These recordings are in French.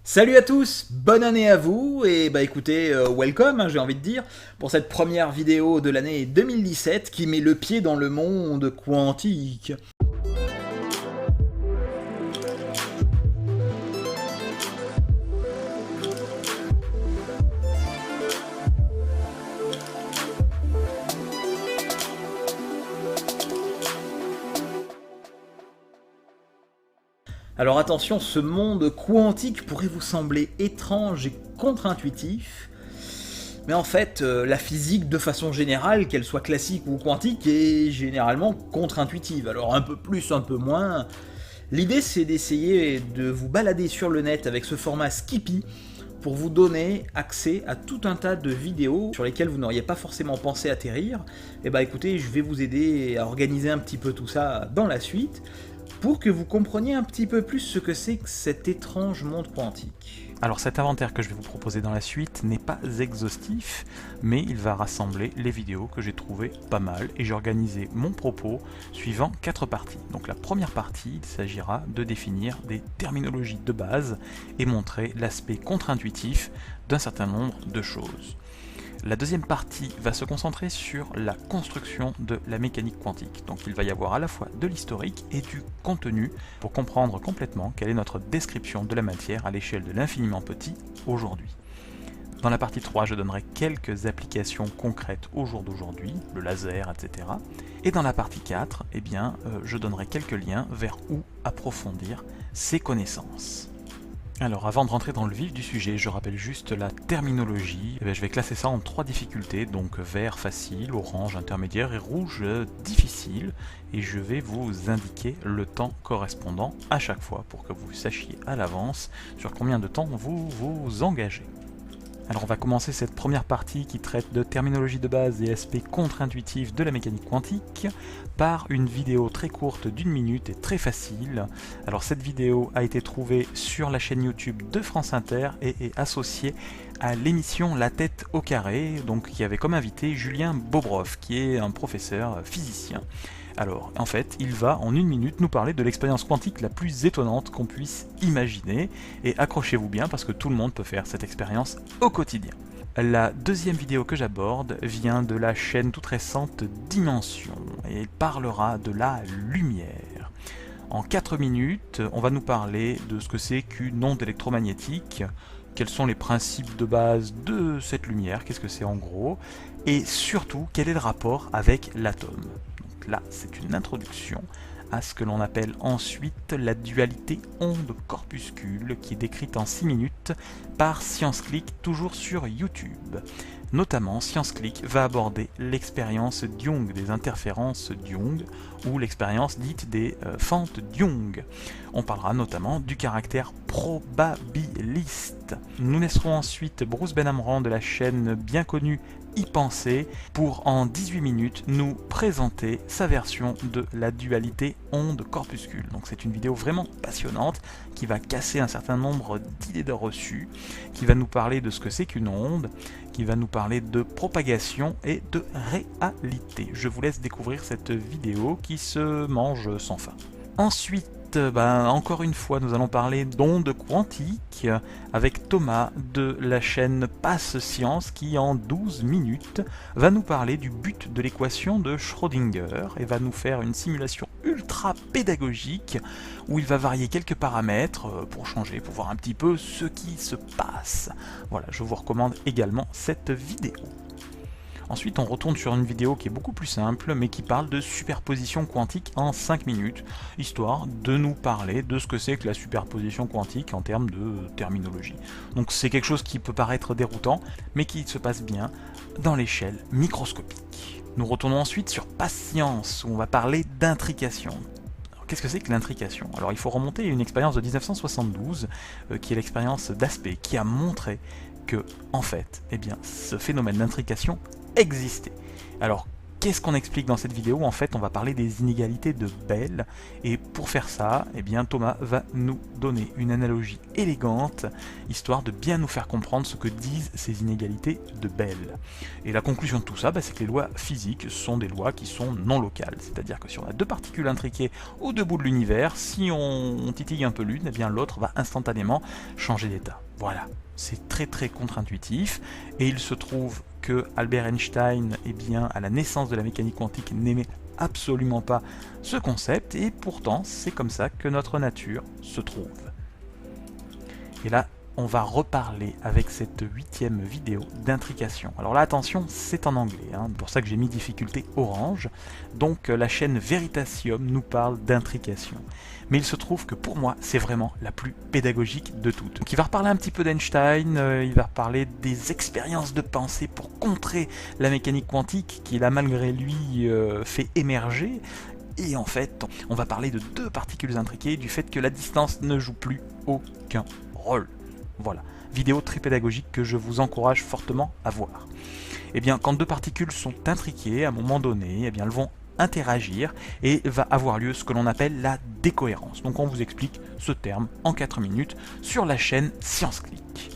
Salut à tous, bonne année à vous, et bah écoutez, welcome, j'ai envie de dire, pour cette première vidéo de l'année 2017 qui met le pied dans le monde quantique. Alors attention, ce monde quantique pourrait vous sembler étrange et contre-intuitif, mais en fait, la physique, de façon générale, qu'elle soit classique ou quantique, est généralement contre-intuitive. Alors un peu plus, un peu moins. L'idée, c'est d'essayer de vous balader sur le net avec ce format Skippy pour vous donner accès à tout un tas de vidéos sur lesquelles vous n'auriez pas forcément pensé atterrir. Et bah écoutez, je vais vous aider à organiser un petit peu tout ça dans la suite, pour que vous compreniez un petit peu plus ce que c'est que cet étrange monde quantique. Alors cet inventaire que je vais vous proposer dans la suite n'est pas exhaustif, mais il va rassembler les vidéos que j'ai trouvées pas mal, et j'ai organisé mon propos suivant 4 parties. Donc la première partie, il s'agira de définir des terminologies de base et montrer l'aspect contre-intuitif d'un certain nombre de choses. La deuxième partie va se concentrer sur la construction de la mécanique quantique. Donc il va y avoir à la fois de l'historique et du contenu pour comprendre complètement quelle est notre description de la matière à l'échelle de l'infiniment petit aujourd'hui. Dans la partie 3, je donnerai quelques applications concrètes au jour d'aujourd'hui, le laser, etc. Et dans la partie 4, je donnerai quelques liens vers où approfondir ces connaissances. Alors avant de rentrer dans le vif du sujet, je rappelle juste la terminologie. Je vais classer ça en 3 difficultés, donc vert facile, orange intermédiaire et rouge difficile. Et je vais vous indiquer le temps correspondant à chaque fois pour que vous sachiez à l'avance sur combien de temps vous vous engagez. Alors on va commencer cette première partie qui traite de terminologie de base et aspects contre-intuitifs de la mécanique quantique par une vidéo très courte d'1 minute et très facile. Alors cette vidéo a été trouvée sur la chaîne YouTube de France Inter et est associée à l'émission La tête au carré, donc qui avait comme invité Julien Bobrov, qui est un professeur physicien. Alors, en fait, il va en 1 minute nous parler de l'expérience quantique la plus étonnante qu'on puisse imaginer, et accrochez-vous bien parce que tout le monde peut faire cette expérience au quotidien. La deuxième vidéo que j'aborde vient de la chaîne toute récente Dimension, et elle parlera de la lumière. En 4 minutes, on va nous parler de ce que c'est qu'une onde électromagnétique, quels sont les principes de base de cette lumière, qu'est-ce que c'est en gros, et surtout, quel est le rapport avec l'atome. Là, c'est une introduction à ce que l'on appelle ensuite la dualité onde-corpuscule, qui est décrite en 6 minutes par ScienceClick, toujours sur YouTube. Notamment, ScienceClick va aborder l'expérience Young, des interférences Young, ou l'expérience dite des fentes Young. On parlera notamment du caractère probabiliste. Nous laisserons ensuite Bruce Benhamran de la chaîne bien connue Y penser pour en 18 minutes nous présenter sa version de la dualité onde-corpuscule. Donc c'est une vidéo vraiment passionnante qui va casser un certain nombre d'idées de reçues, qui va nous parler de ce que c'est qu'une onde, qui va nous parler de propagation et de réalité. Je vous laisse découvrir cette vidéo qui se mange sans fin. Ensuite, encore une fois, nous allons parler d'ondes quantiques avec Thomas de la chaîne Passe Science qui, en 12 minutes, va nous parler du but de l'équation de Schrödinger et va nous faire une simulation ultra pédagogique où il va varier quelques paramètres pour changer, pour voir un petit peu ce qui se passe. Voilà, je vous recommande également cette vidéo. Ensuite, on retourne sur une vidéo qui est beaucoup plus simple, mais qui parle de superposition quantique en 5 minutes, histoire de nous parler de ce que c'est que la superposition quantique en termes de terminologie. Donc c'est quelque chose qui peut paraître déroutant, mais qui se passe bien dans l'échelle microscopique. Nous retournons ensuite sur Patience, où on va parler d'intrication. Qu'est-ce que c'est que l'intrication? Alors il faut remonter à une expérience de 1972, qui est l'expérience d'Aspect, qui a montré que, en fait, ce phénomène d'intrication existait. Alors, qu'est-ce qu'on explique dans cette vidéo? En fait, on va parler des inégalités de Bell, et pour faire ça, eh bien, Thomas va nous donner une analogie élégante, histoire de bien nous faire comprendre ce que disent ces inégalités de Bell. Et la conclusion de tout ça, c'est que les lois physiques sont des lois qui sont non locales, c'est-à-dire que si on a deux particules intriquées aux deux bouts de l'univers, si on titille un peu l'une, eh bien l'autre va instantanément changer d'état. Voilà, c'est très contre-intuitif, et il se trouve que Albert Einstein, eh bien, à la naissance de la mécanique quantique, n'aimait absolument pas ce concept, et pourtant c'est comme ça que notre nature se trouve. Et là, on va reparler avec cette 8e vidéo d'intrication. Alors là, attention, c'est en anglais, pour ça que j'ai mis difficulté orange. Donc la chaîne Veritasium nous parle d'intrication. Mais il se trouve que pour moi, c'est vraiment la plus pédagogique de toutes. Donc il va reparler un petit peu d'Einstein, il va reparler des expériences de pensée pour contrer la mécanique quantique qu'il a malgré lui fait émerger. Et en fait, on va parler de deux particules intriquées, du fait que la distance ne joue plus aucun rôle. Voilà, vidéo très pédagogique que je vous encourage fortement à voir. Eh bien, quand deux particules sont intriquées, à un moment donné, eh bien, elles vont interagir et va avoir lieu ce que l'on appelle la décohérence. Donc on vous explique ce terme en 4 minutes sur la chaîne ScienceClick.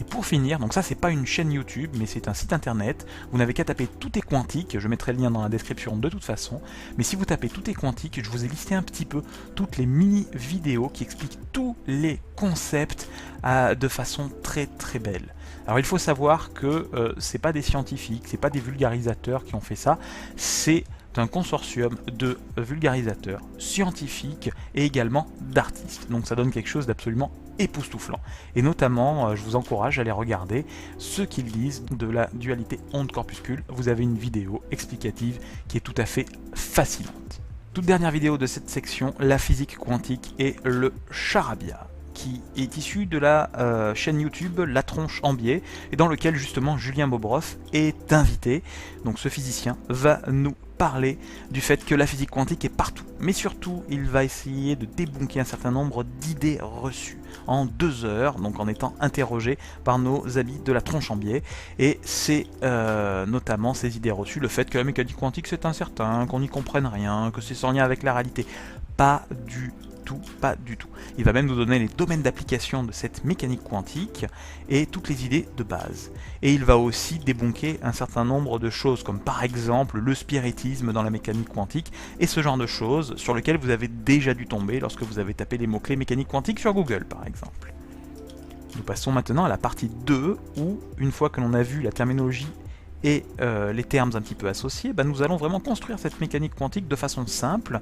Et pour finir, donc ça c'est pas une chaîne YouTube, mais c'est un site internet, vous n'avez qu'à taper Tout est quantique, je mettrai le lien dans la description de toute façon, mais si vous tapez Tout est quantique, je vous ai listé un petit peu toutes les mini-vidéos qui expliquent tous les concepts de façon très belle. Alors il faut savoir que c'est pas des scientifiques, c'est pas des vulgarisateurs qui ont fait ça, c'est un consortium de vulgarisateurs scientifiques et également d'artistes. Donc ça donne quelque chose d'absolument époustouflant. Et notamment, je vous encourage à aller regarder ceux qui disent de la dualité onde-corpuscule. Vous avez une vidéo explicative qui est tout à fait fascinante. Toute dernière vidéo de cette section, la physique quantique et le charabia, qui est issu de la chaîne YouTube La Tronche en Biais, et dans lequel justement Julien Bobroff est invité. Donc ce physicien va nous parler du fait que la physique quantique est partout, mais surtout il va essayer de débunker un certain nombre d'idées reçues en 2 heures, donc en étant interrogé par nos amis de La Tronche en Biais, et c'est notamment ces idées reçues, le fait que la mécanique quantique c'est incertain, qu'on n'y comprenne rien, que c'est sans lien avec la réalité. Pas du tout. Il va même nous donner les domaines d'application de cette mécanique quantique et toutes les idées de base. Et il va aussi débunker un certain nombre de choses, comme par exemple le spiritisme dans la mécanique quantique, et ce genre de choses sur lesquelles vous avez déjà dû tomber lorsque vous avez tapé les mots-clés mécanique quantique sur Google, par exemple. Nous passons maintenant à la partie 2, où, une fois que l'on a vu la terminologie et les termes un petit peu associés, nous allons vraiment construire cette mécanique quantique de façon simple,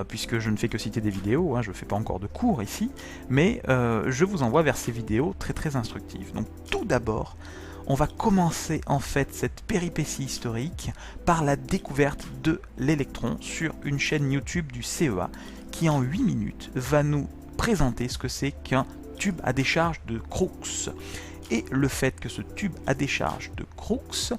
puisque je ne fais que citer des vidéos, je ne fais pas encore de cours ici, mais je vous envoie vers ces vidéos très instructives. Donc tout d'abord, on va commencer en fait cette péripétie historique par la découverte de l'électron sur une chaîne YouTube du CEA, qui en 8 minutes va nous présenter ce que c'est qu'un tube à décharge de Crookes. Et le fait que ce tube à décharge de Crookes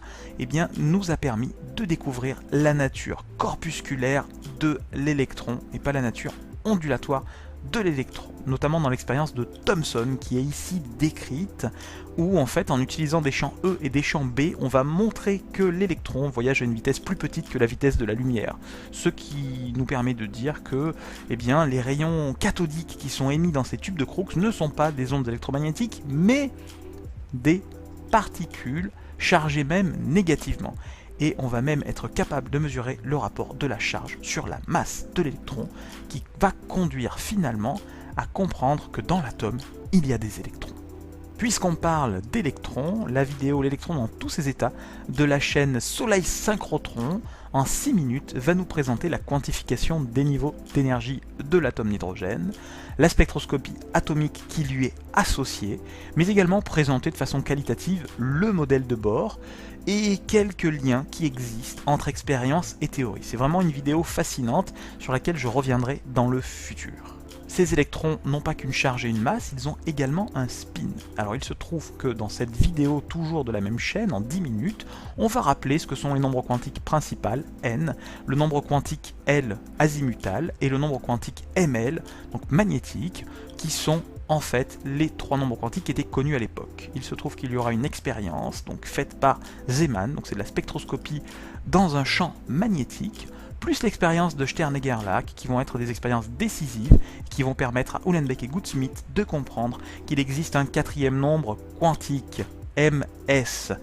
nous a permis de découvrir la nature corpusculaire de l'électron et pas la nature ondulatoire de l'électron, notamment dans l'expérience de Thomson qui est ici décrite, où en fait en utilisant des champs E et des champs B, on va montrer que l'électron voyage à une vitesse plus petite que la vitesse de la lumière, ce qui nous permet de dire que les rayons cathodiques qui sont émis dans ces tubes de Crookes ne sont pas des ondes électromagnétiques, mais des particules chargées même négativement. Et on va même être capable de mesurer le rapport de la charge sur la masse de l'électron, qui va conduire finalement à comprendre que dans l'atome, il y a des électrons. Puisqu'on parle d'électrons, la vidéo L'électron dans tous ses états de la chaîne Soleil Synchrotron en 6 minutes va nous présenter la quantification des niveaux d'énergie de l'atome d'hydrogène, la spectroscopie atomique qui lui est associée, mais également présenter de façon qualitative le modèle de Bohr et quelques liens qui existent entre expérience et théorie. C'est vraiment une vidéo fascinante sur laquelle je reviendrai dans le futur. Ces électrons n'ont pas qu'une charge et une masse, ils ont également un spin. Alors il se trouve que dans cette vidéo, toujours de la même chaîne, en 10 minutes, on va rappeler ce que sont les nombres quantiques principales, n, le nombre quantique L azimutal et le nombre quantique ML, donc magnétique, qui sont en fait les trois nombres quantiques qui étaient connus à l'époque. Il se trouve qu'il y aura une expérience donc faite par Zeeman, donc c'est de la spectroscopie dans un champ magnétique, plus l'expérience de Stern-Gerlach, qui vont être des expériences décisives, qui vont permettre à Uhlenbeck et Goudsmit de comprendre qu'il existe un quatrième nombre quantique, MS.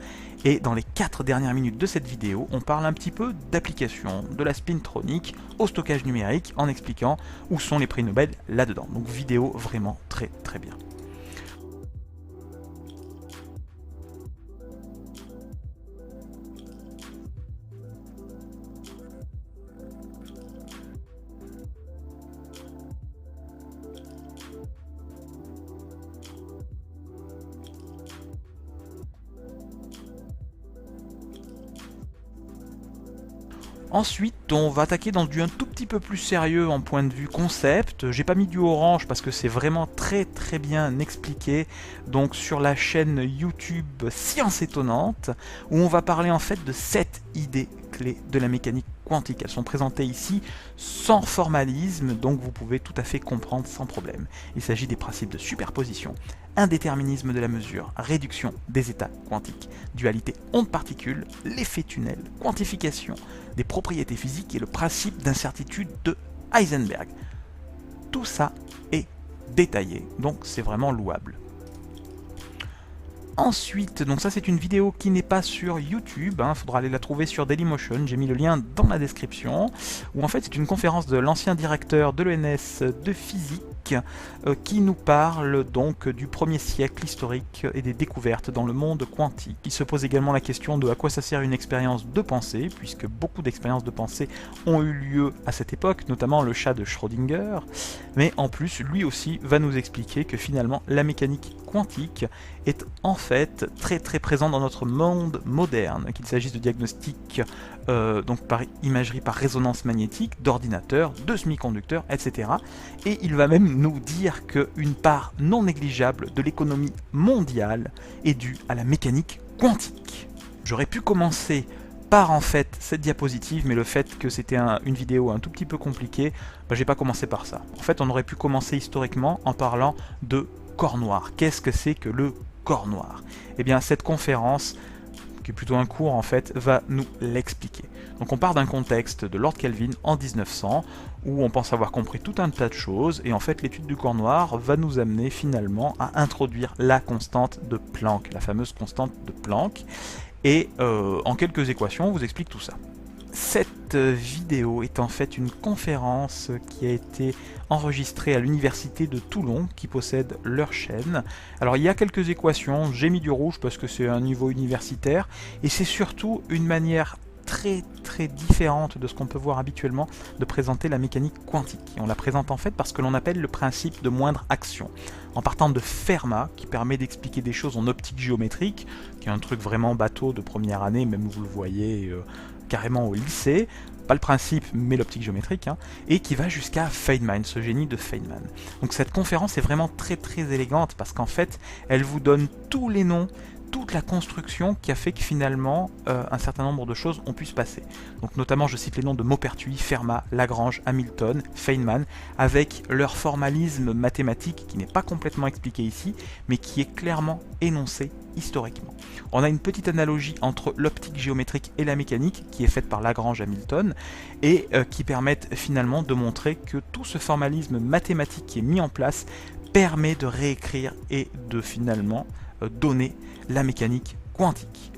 Et dans les 4 dernières minutes de cette vidéo, on parle un petit peu d'application de la spintronique au stockage numérique, en expliquant où sont les prix Nobel là-dedans. Donc vidéo vraiment très très bien. Ensuite, on va attaquer dans du un tout petit peu plus sérieux en point de vue concept. J'ai pas mis du orange parce que c'est vraiment très très bien expliqué, donc sur la chaîne YouTube Science Étonnante, où on va parler en fait de 7 idées clés de la mécanique quantique. Elles sont présentées ici sans formalisme, donc vous pouvez tout à fait comprendre sans problème. Il s'agit des principes de superposition, indéterminisme de la mesure, réduction des états quantiques, dualité onde-particule, l'effet tunnel, quantification des propriétés physiques et le principe d'incertitude de Heisenberg. Tout ça est détaillé, donc c'est vraiment louable. Ensuite, donc ça c'est une vidéo qui n'est pas sur YouTube, faudra aller la trouver sur Dailymotion, j'ai mis le lien dans la description, où en fait c'est une conférence de l'ancien directeur de l'ENS de physique qui nous parle donc du 1er siècle historique et des découvertes dans le monde quantique. Il se pose également la question de à quoi ça sert une expérience de pensée, puisque beaucoup d'expériences de pensée ont eu lieu à cette époque, notamment le chat de Schrödinger, mais en plus lui aussi va nous expliquer que finalement la mécanique quantique est en fait très très présent dans notre monde moderne, qu'il s'agisse de diagnostic donc par imagerie par résonance magnétique, d'ordinateurs, de semi-conducteurs, etc. Et il va même nous dire qu'une part non négligeable de l'économie mondiale est due à la mécanique quantique. J'aurais pu commencer par en fait cette diapositive, mais le fait que c'était une vidéo un tout petit peu compliquée, j'ai pas commencé par ça. En fait, on aurait pu commencer historiquement en parlant de corps noir. Qu'est-ce que c'est que le corps noir? Eh bien, cette conférence, qui est plutôt un cours en fait, va nous l'expliquer. Donc on part d'un contexte de Lord Kelvin en 1900, où on pense avoir compris tout un tas de choses, et en fait l'étude du corps noir va nous amener finalement à introduire la constante de Planck, la fameuse constante de Planck, et en quelques équations on vous explique tout ça. Cette vidéo est en fait une conférence qui a été enregistrée à l'université de Toulon, qui possède leur chaîne. Alors il y a quelques équations, j'ai mis du rouge parce que c'est un niveau universitaire, et c'est surtout une manière très très différente de ce qu'on peut voir habituellement de présenter la mécanique quantique. Et on la présente en fait parce que l'on appelle le principe de moindre action, en partant de Fermat, qui permet d'expliquer des choses en optique géométrique, qui est un truc vraiment bateau de première année, même vous le voyez carrément au lycée, pas le principe mais l'optique géométrique, et qui va jusqu'à Feynman, ce génie de Feynman. Donc cette conférence est vraiment très très élégante parce qu'en fait elle vous donne tous les noms, toute la construction qui a fait que finalement un certain nombre de choses ont pu se passer. Donc notamment je cite les noms de Maupertuis, Fermat, Lagrange, Hamilton, Feynman, avec leur formalisme mathématique qui n'est pas complètement expliqué ici, mais qui est clairement énoncé historiquement. On a une petite analogie entre l'optique géométrique et la mécanique qui est faite par Lagrange, Hamilton, et qui permettent finalement de montrer que tout ce formalisme mathématique qui est mis en place permet de réécrire et de finalement donner la mécanique quantique.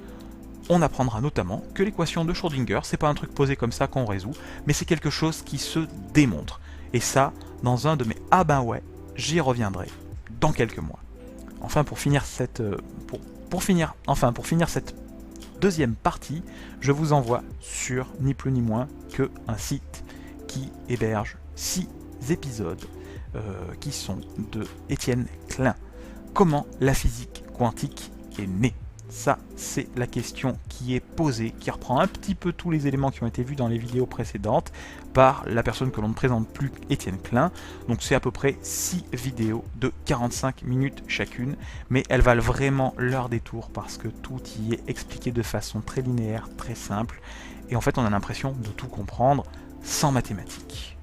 On apprendra notamment que l'équation de Schrödinger, c'est pas un truc posé comme ça qu'on résout, mais c'est quelque chose qui se démontre. Et ça, dans un de mes ah ben ouais, j'y reviendrai dans quelques mois. Enfin, pour finir cette deuxième partie, je vous envoie sur ni plus ni moins que un site qui héberge 6 épisodes qui sont de Étienne Klein. Comment la physique quantique est née. Ça, c'est la question qui est posée, qui reprend un petit peu tous les éléments qui ont été vus dans les vidéos précédentes par la personne que l'on ne présente plus, Étienne Klein. Donc c'est à peu près 6 vidéos de 45 minutes chacune, mais elles valent vraiment leur détour parce que tout y est expliqué de façon très linéaire, très simple, et en fait on a l'impression de tout comprendre sans mathématiques.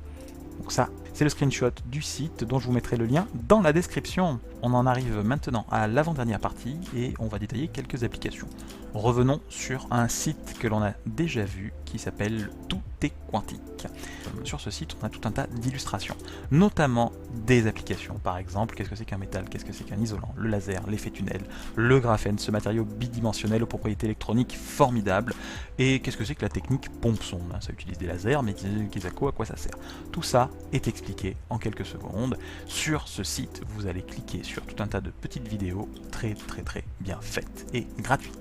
Donc ça, c'est le screenshot du site dont je vous mettrai le lien dans la description. On en arrive maintenant à l'avant-dernière partie et on va détailler quelques applications. Revenons sur un site que l'on a déjà vu qui s'appelle Tout est quantique. Sur ce site, on a tout un tas d'illustrations, notamment des applications. Par exemple, qu'est-ce que c'est qu'un métal, qu'est-ce que c'est qu'un isolant, le laser, l'effet tunnel, le graphène, ce matériau bidimensionnel aux propriétés électroniques formidables, et qu'est-ce que c'est que la technique pompe-sonde. Ça utilise des lasers, mais à quoi ça sert? Tout ça est expliqué en quelques secondes. Sur ce site, vous allez cliquer sur tout un tas de petites vidéos très bien faites et gratuites.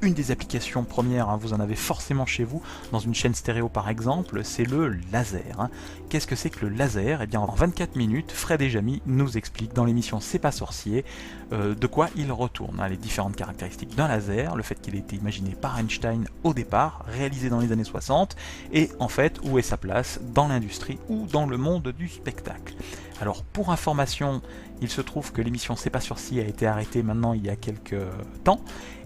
Une des applications premières, vous en avez forcément chez vous, dans une chaîne stéréo par exemple, c'est le laser. Qu'est-ce que c'est que le laser? Eh bien, en 24 minutes, Fred et Jamy nous expliquent dans l'émission C'est pas sorcier de quoi il retourne. Les différentes caractéristiques d'un laser, le fait qu'il ait été imaginé par Einstein au départ, réalisé dans les années 60, et en fait, où est sa place dans l'industrie ou dans le monde du spectacle. Alors, pour information, il se trouve que l'émission C'est pas sorcier a été arrêtée maintenant il y a quelques temps,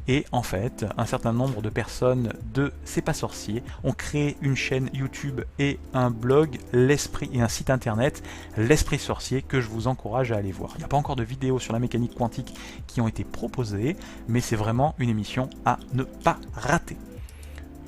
et en fait, un certain nombre de personnes de C'est pas sorcier ont créé une chaîne YouTube et un blog, l'Esprit, et un site internet, l'Esprit sorcier, que je vous encourage à aller voir. Il n'y a pas encore de vidéos sur la mécanique quantique qui ont été proposées, mais c'est vraiment une émission à ne pas rater.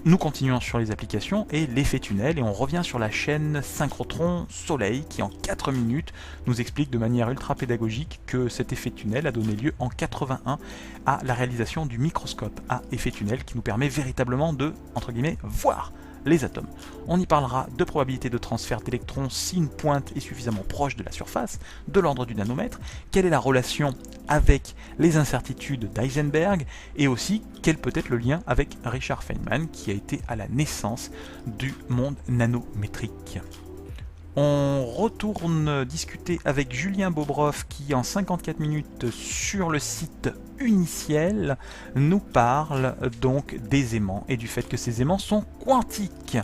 Nous continuons sur les applications et l'effet tunnel et on revient sur la chaîne Synchrotron Soleil qui en 4 minutes nous explique de manière ultra pédagogique que cet effet tunnel a donné lieu en 81 à la réalisation du microscope à effet tunnel qui nous permet véritablement de, entre guillemets, voir les atomes. On y parlera de probabilité de transfert d'électrons si une pointe est suffisamment proche de la surface, de l'ordre du nanomètre, quelle est la relation avec les incertitudes d'Heisenberg, et aussi quel peut être le lien avec Richard Feynman, qui a été à la naissance du monde nanométrique. On retourne discuter avec Julien Bobroff qui en 54 minutes sur le site Uniciel nous parle donc des aimants et du fait que ces aimants sont quantiques.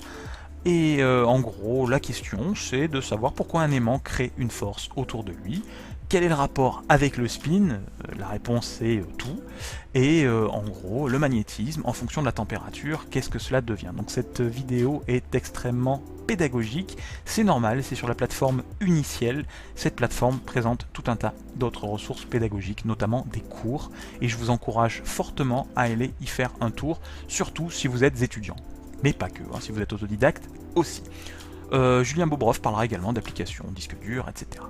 Et en gros la question c'est de savoir pourquoi un aimant crée une force autour de lui. Quel est le rapport avec le spin? La réponse est tout. Et en gros, le magnétisme, en fonction de la température, qu'est-ce que cela devient? Donc cette vidéo est extrêmement pédagogique. C'est normal, c'est sur la plateforme Uniciel. Cette plateforme présente tout un tas d'autres ressources pédagogiques, notamment des cours. Et je vous encourage fortement à aller y faire un tour, surtout si vous êtes étudiant. Mais pas que, si vous êtes autodidacte aussi. Julien Bobroff parlera également d'applications, disques durs, etc.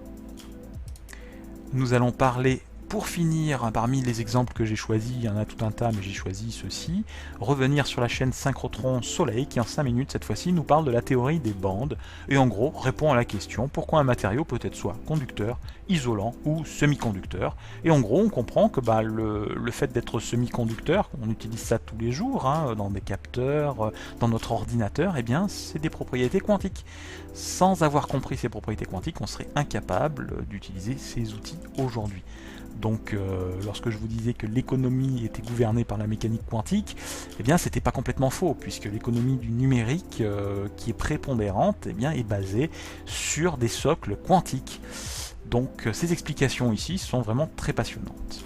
Nous allons parler, pour finir, parmi les exemples que j'ai choisis, il y en a tout un tas, mais j'ai choisi ceux-ci, revenir sur la chaîne Synchrotron Soleil, qui en 5 minutes, cette fois-ci, nous parle de la théorie des bandes, et en gros, répond à la question, pourquoi un matériau peut être soit conducteur, isolant ou semi-conducteur. Et en gros, on comprend que le fait d'être semi-conducteur, on utilise ça tous les jours, dans des capteurs, dans notre ordinateur, eh bien, c'est des propriétés quantiques. Sans avoir compris ces propriétés quantiques, on serait incapable d'utiliser ces outils aujourd'hui. Donc lorsque je vous disais que l'économie était gouvernée par la mécanique quantique, eh bien c'était pas complètement faux, puisque l'économie du numérique qui est prépondérante eh bien, est basée sur des socles quantiques. Donc ces explications ici sont vraiment très passionnantes.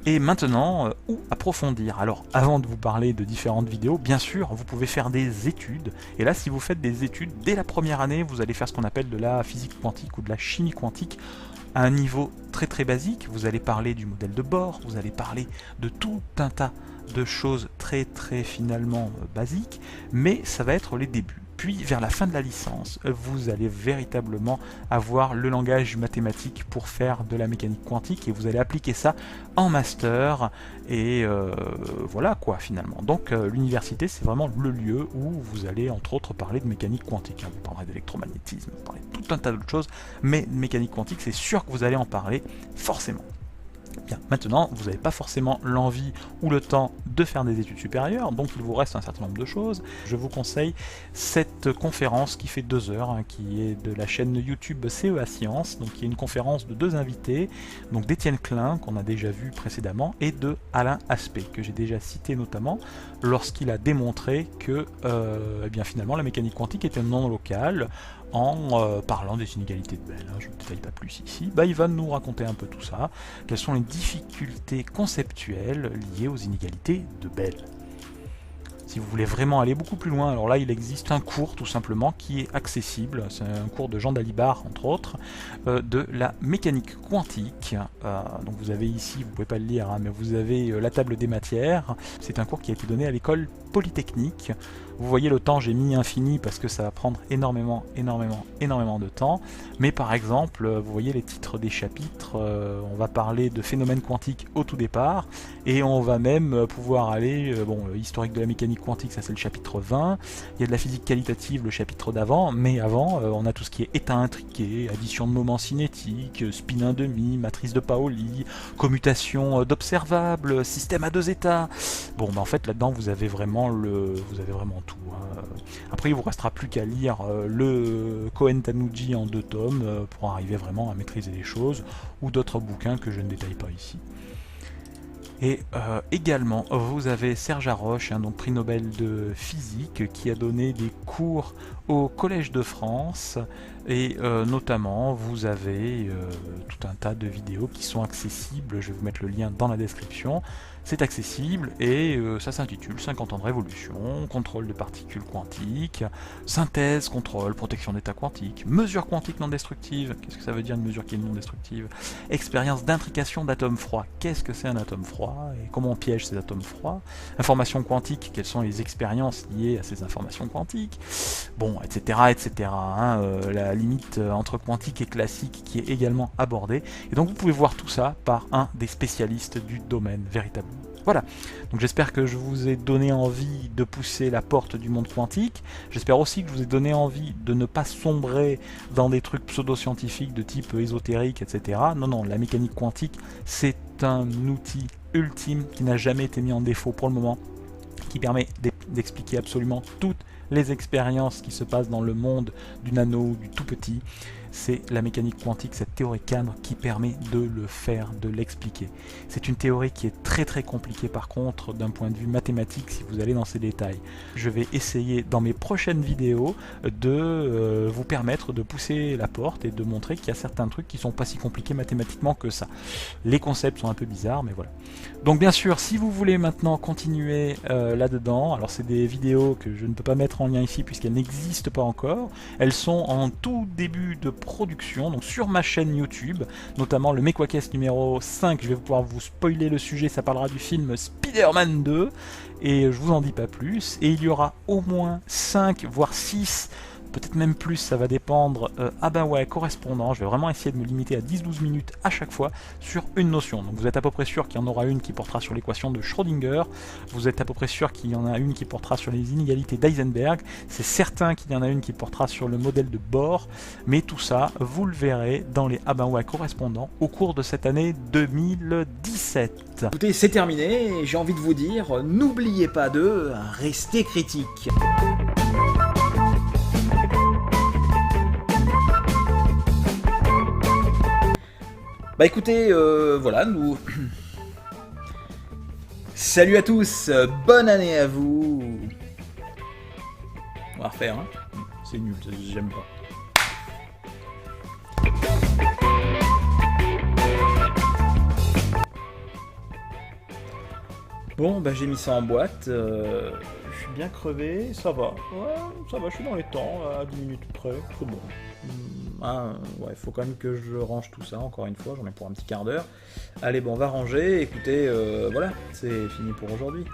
Et maintenant, où approfondir? Alors, avant de vous parler de différentes vidéos, bien sûr, vous pouvez faire des études. Et là, si vous faites des études, dès la première année, vous allez faire ce qu'on appelle de la physique quantique ou de la chimie quantique à un niveau très basique. Vous allez parler du modèle de Bohr, vous allez parler de tout un tas de choses très finalement basiques, mais ça va être les débuts. Puis vers la fin de la licence, vous allez véritablement avoir le langage mathématique pour faire de la mécanique quantique et vous allez appliquer ça en master et voilà quoi finalement. Donc l'université c'est vraiment le lieu où vous allez entre autres parler de mécanique quantique. Vous parlerez d'électromagnétisme, vous parlerez de tout un tas d'autres choses, mais mécanique quantique c'est sûr que vous allez en parler forcément. Bien, maintenant, vous n'avez pas forcément l'envie ou le temps de faire des études supérieures, donc il vous reste un certain nombre de choses. Je vous conseille cette conférence qui fait 2 heures, hein, qui est de la chaîne YouTube CEA Sciences, donc qui est une conférence de 2 invités, donc d'Étienne Klein, qu'on a déjà vu précédemment, et de Alain Aspect, que j'ai déjà cité notamment, lorsqu'il a démontré que eh bien, finalement la mécanique quantique était non locale, en parlant des inégalités de Bell, hein, je ne détaille pas plus ici. Il va nous raconter un peu tout ça, quelles sont les difficultés conceptuelles liées aux inégalités de Bell. Si vous voulez vraiment aller beaucoup plus loin, alors là il existe un cours tout simplement qui est accessible, c'est un cours de Jean Dalibard entre autres, de la mécanique quantique. Donc vous avez ici, vous ne pouvez pas le lire, hein, mais vous avez la table des matières, c'est un cours qui a été donné à l'école Polytechnique. Vous voyez le temps, j'ai mis infini parce que ça va prendre énormément de temps. Mais par exemple, vous voyez les titres des chapitres, on va parler de phénomènes quantiques au tout départ, et on va même pouvoir aller, historique de la mécanique quantique, ça c'est le chapitre 20, il y a de la physique qualitative, le chapitre d'avant, mais avant, on a tout ce qui est état intriqué, addition de moments cinétiques, spin 1/2, matrice de Paoli, commutation d'observables, système à 2 états. En fait là-dedans vous avez vraiment tout. Hein. Après il vous restera plus qu'à lire le Cohen-Tanuji en 2 tomes pour arriver vraiment à maîtriser les choses, ou d'autres bouquins que je ne détaille pas ici. Et également, vous avez Serge Haroche, hein, donc prix Nobel de physique, qui a donné des cours au Collège de France, et notamment vous avez tout un tas de vidéos qui sont accessibles, je vais vous mettre le lien dans la description. C'est accessible et ça s'intitule 50 ans de révolution, contrôle de particules quantiques, synthèse, contrôle, protection d'état quantique, mesure quantique non destructive, qu'est-ce que ça veut dire une mesure qui est non destructive, expérience d'intrication d'atomes froids, qu'est-ce que c'est un atome froid et comment on piège ces atomes froids, information quantique, quelles sont les expériences liées à ces informations quantiques, etc. Hein, la limite entre quantique et classique qui est également abordée, et donc vous pouvez voir tout ça par un des spécialistes du domaine véritablement. Voilà, donc j'espère que je vous ai donné envie de pousser la porte du monde quantique, j'espère aussi que je vous ai donné envie de ne pas sombrer dans des trucs pseudo-scientifiques de type ésotérique, etc. Non, la mécanique quantique, c'est un outil ultime qui n'a jamais été mis en défaut pour le moment, qui permet d'expliquer absolument toutes les expériences qui se passent dans le monde du nano, du tout petit. C'est la mécanique quantique, cette théorie cadre qui permet de le faire, de l'expliquer. C'est une théorie qui est très compliquée par contre d'un point de vue mathématique si vous allez dans ces détails. Je vais essayer dans mes prochaines vidéos de vous permettre de pousser la porte et de montrer qu'il y a certains trucs qui sont pas si compliqués mathématiquement que ça. Les concepts sont un peu bizarres, mais voilà. Donc bien sûr, si vous voulez maintenant continuer là-dedans, alors c'est des vidéos que je ne peux pas mettre en lien ici puisqu'elles n'existent pas encore. Elles sont en tout début de production, donc sur ma chaîne YouTube, notamment le Mekwakest numéro 5, je vais pouvoir vous spoiler le sujet, ça parlera du film Spider-Man 2, et je vous en dis pas plus, et il y aura au moins 5 voire 6, peut-être même plus, ça va dépendre, correspondant, je vais vraiment essayer de me limiter à 10-12 minutes à chaque fois sur une notion. Donc vous êtes à peu près sûr qu'il y en aura une qui portera sur l'équation de Schrödinger, vous êtes à peu près sûr qu'il y en a une qui portera sur les inégalités d'Heisenberg, c'est certain qu'il y en a une qui portera sur le modèle de Bohr, mais tout ça, vous le verrez dans les correspondants au cours de cette année 2017. Écoutez, c'est terminé, et j'ai envie de vous dire, n'oubliez pas de rester critique. Écoutez, voilà, nous... Salut à tous, bonne année à vous. On va refaire, hein. C'est nul, j'aime pas. Bon, j'ai mis ça en boîte, je suis bien crevé, ça va. Ouais, ça va, je suis dans les temps, à 10 minutes près, c'est bon. Faut quand même que je range tout ça, encore une fois, j'en ai pour un petit quart d'heure. Allez, on va ranger, écoutez, voilà, c'est fini pour aujourd'hui.